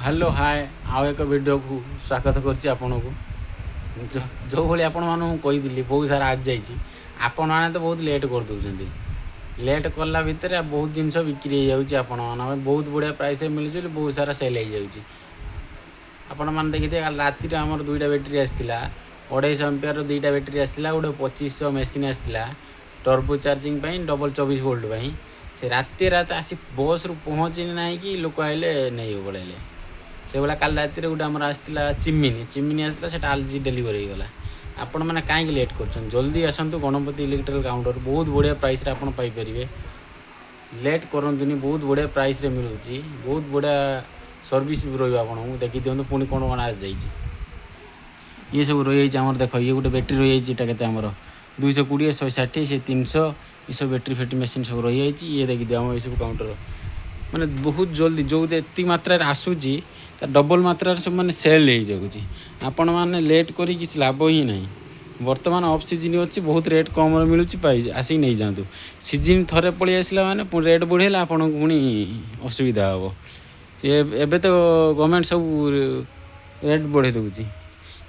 Hello hi आउ एक video को स्वागत करछि आपनको जो भली आपण मानू कही बहुत सारा आज जाइए आपण मैंने तो बहुत लेट कर दौरान लेट कला भितर बहुत जिनस बिक्री हो जाऊँगी आपण मैंने बहुत बढ़िया प्राइस मिलूँ बहुत सारा सेल हो जाऊँगी आपण मैंने देखिए राति आमर दुईटा बैटेरी आसाला 250 एम्पियर दुईटा बैटेरी आसाला गोटे 2500 मेसीन आसाला टर्बो चार्जिंग डबल 24 वोल्ट से राति रात आसी बस रु पहुँची ना कि लोक आइले नहीं पड़े से भाया काल राति गोटे आमर आसाला चिमिनी आसाला से आज डेलीवरी होगा आपण मैंने कहीं लेट कर जल्दी आसतु गणपति इलेक्ट्रिकल काउंटर बहुत बढ़िया प्राइस आप पाइपर लेट करतुनि बहुत बढ़िया प्राइस मिलूँ बहुत बढ़िया सर्विस भी रही आपको देखी दिखाँ पुणी कौन कौन आज जाइए ये सब रही आमर देख ये गोटे बैटेरी रही है के आमर 220 160 से 300 ये सब बैटेरी फेटी मेसीन सब रही है ये देखी दिखाँ ये सब काउंटर मैंने बहुत जल्दी जो ये मात्रा आसूची डबल मात्रा सब मैंने सेल हो जाऊँगी आपण मैंने लेट कर किसी लाभ ही ना बर्तमान ऑफ सीजन अच्छी बहुत रेट कम मिलूँ पाई आसिक नहीं जातु सीजन थरे पलि आसला मैंने रेट बढ़ेगा आपको पुणी असुविधा हे एबे तो गवर्नमेंट सब रेट बढ़े दूसरी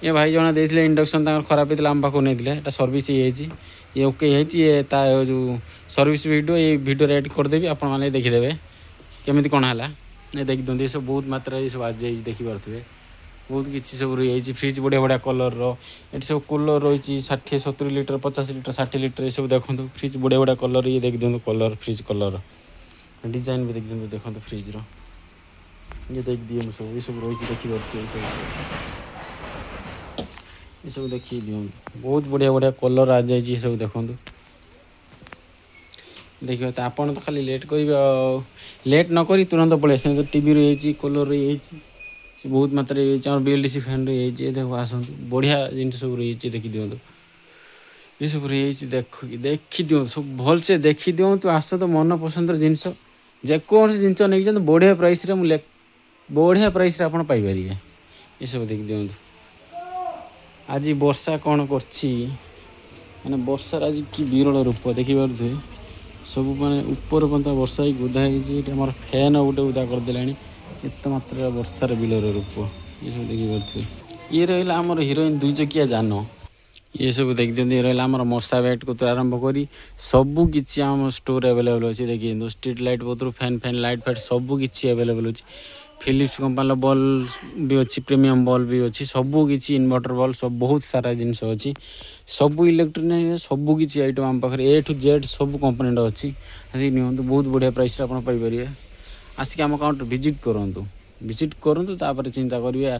ये भाई जन देते इंडक्शन खराब होता आम पाक नहीं सर्विस ये ओके ये जो सर्विस वीडियो ये वीडियो रेट करदेवी आपण मैंने देखीदे केमी कौन है ये देखी दिखते ये सब बहुत मात्रा ये सब आज जाइए देखिपे बहुत किसी सब रही है फ्रिज बढ़िया बढ़िया कलर ये सब कूलर रही 60 70 लिटर 50 लिटर 60 लिटर ये सब देखो फ्रिज बढ़िया बढ़िया कलर ये देखी दिखते कलर फ्रिज कलर डिजाइन भी देखी दिखते देखो फ्रिज्र ये देख दिए सब ये सब रही देखिपे ये सब देखी दिखते बहुत बढ़िया बढ़िया कलर आज जाइए सब देखो देखिए तो आपन तो खाली लेट कर लेट न करी तुरंत पड़े तो टीवी रही कलर रही बहुत मात्रा रही BLDC फैन रही देखो आसतु बढ़िया जिन सब रही देखी दिखाँ ये सब रही देखी दिखाँ सब भल से देखी दिखाँ आस तो मन पसंद जिनस जेको जिनस नहीं बढ़िया प्राइस बढ़िया प्राइस आप पाइपर ये सब देखी दिखाँ आज वर्षा कौन कर वर्षार आज कि विरल रूप देखिपे सब माने ऊपर पता वर्षा ही गुदा है फैन गोटे उदा करदे एत मात्रा वर्षार बिलर रूप ये सब देखिपे ये रहा आमर हिरोइन 2 चकिया जान ये सब देखी दिखते ये रहा आमर मशा बैट को तो आरंभ करी सबू किसी आम स्टोर एवेलेबल अच्छे देखिए स्ट्रीट लाइट बदलू फैन फैन लाइट फाइट सबू किसी एवेलेबल अच्छी फिलिप्स कंपानी बल भी अच्छी प्रीमियम बल भी अच्छी सबू किसी इन्वर्टर बल सब बहुत सारा जिनस अच्छी सबू इलेक्ट्रोनिक सबू किसी आइटम आम पाखे A to Z सब कंपोनेंट अच्छी आसिक नियंतु बहुत बढ़िया प्राइस आप पाइपर आसिक आम काउंटर विजिट करूँ तापर चिंता करेंगे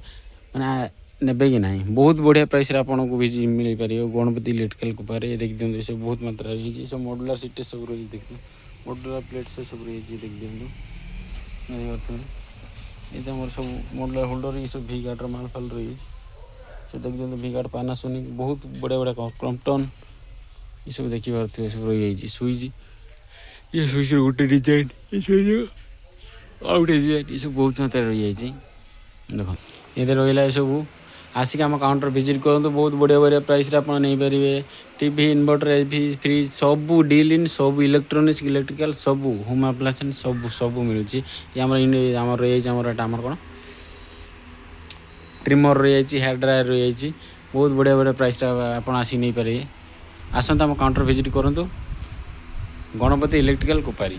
मैंने ने कि ना बहुत बढ़िया प्राइस आपको मिल पार गणपति इलेक्ट्रिकल कुपारे देखी दिखते सब बहुत मात्रा रही सब मॉड्यूलर सीट सब रही देखते मॉड्यूलर प्लेट से सब रही देखी दिखते ये सब मॉड्यूलर होल्डर ये सब V-गार्ड माल फाल रही से देखते V-गार्ड पानासोनिक बहुत बढ़िया बढ़िया क्रम्पटन ये सब देखी पारे सब रही सुइच ये सुइच गोटे डिजाइन ये गोटे डिजाइन ये सब बहुत मात्रा रही देख ये रहा सब आसिक आम काउंटर विजिट करूँ बहुत बढ़िया बढ़िया प्राइस आप नहीं पारे टीवी इन्वर्टर एलपी फ्रिज सबू डील इन सब इलेक्ट्रोनिक्स इलेक्ट्रिकल सबू होम अप्लायंस सब सब मिलूँ ये आमर रही आमर कौन ट्रिमर रही हेयर ड्रायर रही बहुत बढ़िया बढ़िया प्राइस आप आसिक नहीं पारे आसत आम काउंटर विजिट करूँ गणपति इलेक्ट्रिकल कुपारी।